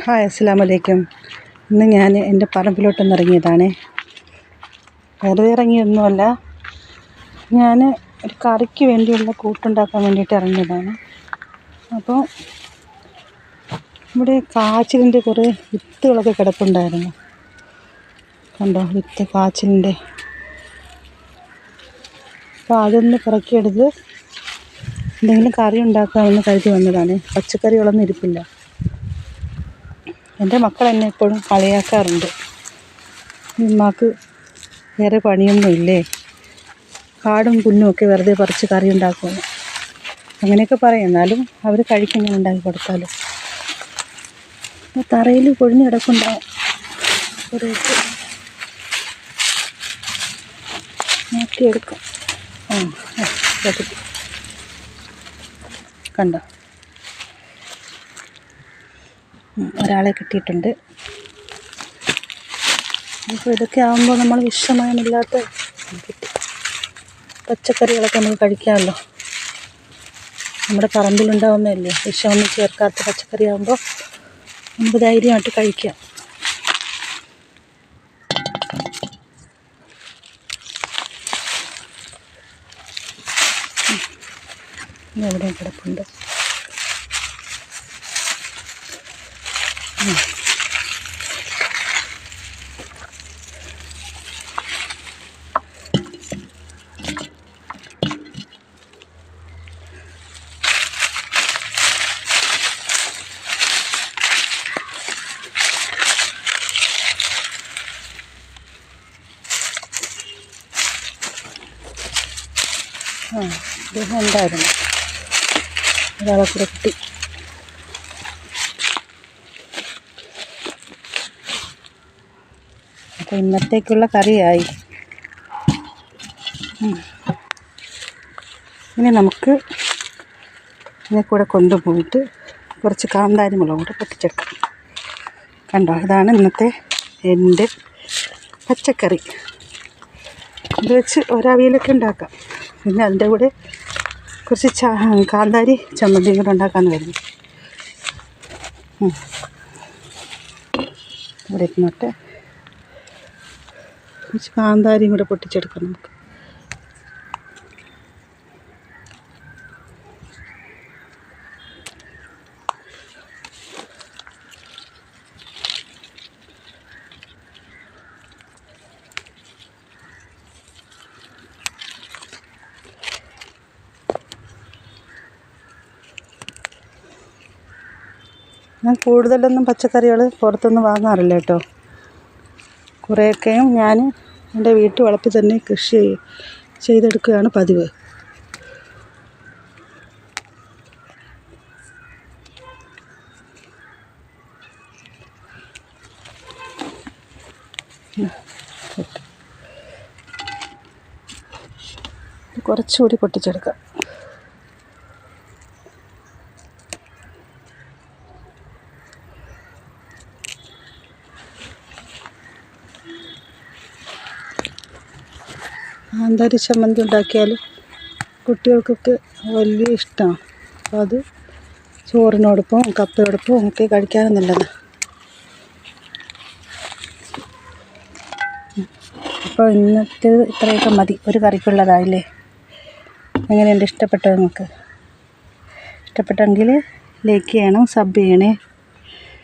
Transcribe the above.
Hi, അസ്സലാമലൈക്കും. ഇന്ന് ഞാൻ എൻ്റെ പറമ്പിലോട്ടൊന്ന് ഇറങ്ങിയതാണേ. വെറുതെ ഇറങ്ങിയൊന്നുമല്ല, ഞാൻ ഒരു കറിക്ക് വേണ്ടിയുള്ള കൂട്ടുണ്ടാക്കാൻ വേണ്ടിയിട്ട് ഇറങ്ങിയതാണ്. അപ്പോൾ ഇവിടെ കാച്ചിലിൻ്റെ കുറേ വിത്തുകളൊക്കെ കിടപ്പുണ്ടായിരുന്നു. കണ്ടോ, വിത്ത് കാച്ചിലിൻ്റെ. അപ്പോൾ അതൊന്ന് പിറക്കിയെടുത്ത് എന്തെങ്കിലും കറി ഉണ്ടാക്കാമെന്ന് കരുതി വന്നതാണ്. പച്ചക്കറികളൊന്നും ഇരിപ്പില്ല. എൻ്റെ മക്കൾ എന്നെ എപ്പോഴും കളിയാക്കാറുണ്ട്, ഉമ്മാക്ക് വേറെ പണിയൊന്നും ഇല്ലേ, കാടും പുല്ലും ഒക്കെ വെറുതെ പറിച്ച് കറി ഉണ്ടാക്കുമെന്ന്. അങ്ങനെയൊക്കെ പറയും. എന്നാലും അവർ കഴിക്കും ഞാൻ ഉണ്ടാക്കി കൊടുത്താലും. തറയിൽ പൊഴിഞ്ഞ് കിടക്കുന്നുണ്ടാവും. കുറേയൊക്കെ മാറ്റിയെടുക്കാം. കണ്ടോ, ഒരാളെ കിട്ടിയിട്ടുണ്ട്. അപ്പോൾ ഇതൊക്കെ ആകുമ്പോൾ നമ്മൾ വിഷമയമില്ലാത്ത കിട്ടി പച്ചക്കറികളൊക്കെ നമുക്ക് കഴിക്കാമല്ലോ. നമ്മുടെ പറമ്പിലുണ്ടാവുന്നതല്ലേ, വിഷമൊന്നും ചേർക്കാത്ത പച്ചക്കറി ആകുമ്പോൾ നമുക്ക് ധൈര്യമായിട്ട് കഴിക്കാം. എവിടെയും കിടപ്പുണ്ട്. ഇദ്ദേഹം ഉണ്ടായിരുന്നു, ഒരാളെ കൂടെ കിട്ടി. അപ്പോൾ ഇന്നത്തേക്കുള്ള കറിയായി. ഇനി നമുക്ക് ഇതിനെ കൂടെ കൊണ്ടുപോയിട്ട് കുറച്ച് കാന്താരി മുളക് കൂടെ പൊട്ടിച്ചെടുക്കാം. കണ്ടോ, ഇതാണ് ഇന്നത്തെ എൻ്റെ പച്ചക്കറി. ഇത് വെച്ച് ഒരവിയലൊക്കെ ഉണ്ടാക്കാം. പിന്നെ അതിൻ്റെ കൂടെ കുറച്ച് കാന്താരി ചമ്മന്തിയും കൂടെ ഉണ്ടാക്കാമെന്ന് കരുതി. ഇവിടെ ഇരുന്നോട്ടെ. കുറച്ച് കാന്താരിയും കൂടെ പൊട്ടിച്ചെടുക്കാം നമുക്ക്. ഞാൻ കൂടുതലൊന്നും പച്ചക്കറികൾ പുറത്തുനിന്ന് വാങ്ങാറില്ല കേട്ടോ. കുറേയൊക്കെയും ഞാൻ എൻ്റെ വീട്ടുവളപ്പിൽ തന്നെ കൃഷി ചെയ്തെടുക്കുകയാണ് പതിവ്. കുറച്ചുകൂടി പൊട്ടിച്ചെടുക്കാം. കാന്താരി ചമ്മന്തി ഉണ്ടാക്കിയാൽ കുട്ടികൾക്കൊക്കെ വലിയ ഇഷ്ടമാണ്. അപ്പോൾ അത് ചോറിനോടൊപ്പം കപ്പയോടൊപ്പം ഒക്കെ കഴിക്കാനും നല്ലതാണ്. അപ്പോൾ ഇന്നത്തെ ഇത്രയൊക്കെ മതി, ഒരു കറിക്കുള്ളതായില്ലേ. എങ്ങനെയുണ്ട്, ഇഷ്ടപ്പെട്ടോ നിങ്ങൾക്ക്? ഇഷ്ടപ്പെട്ടെങ്കിൽ ലൈക്ക് ചെയ്യണം, സബ് ചെയ്യണേ.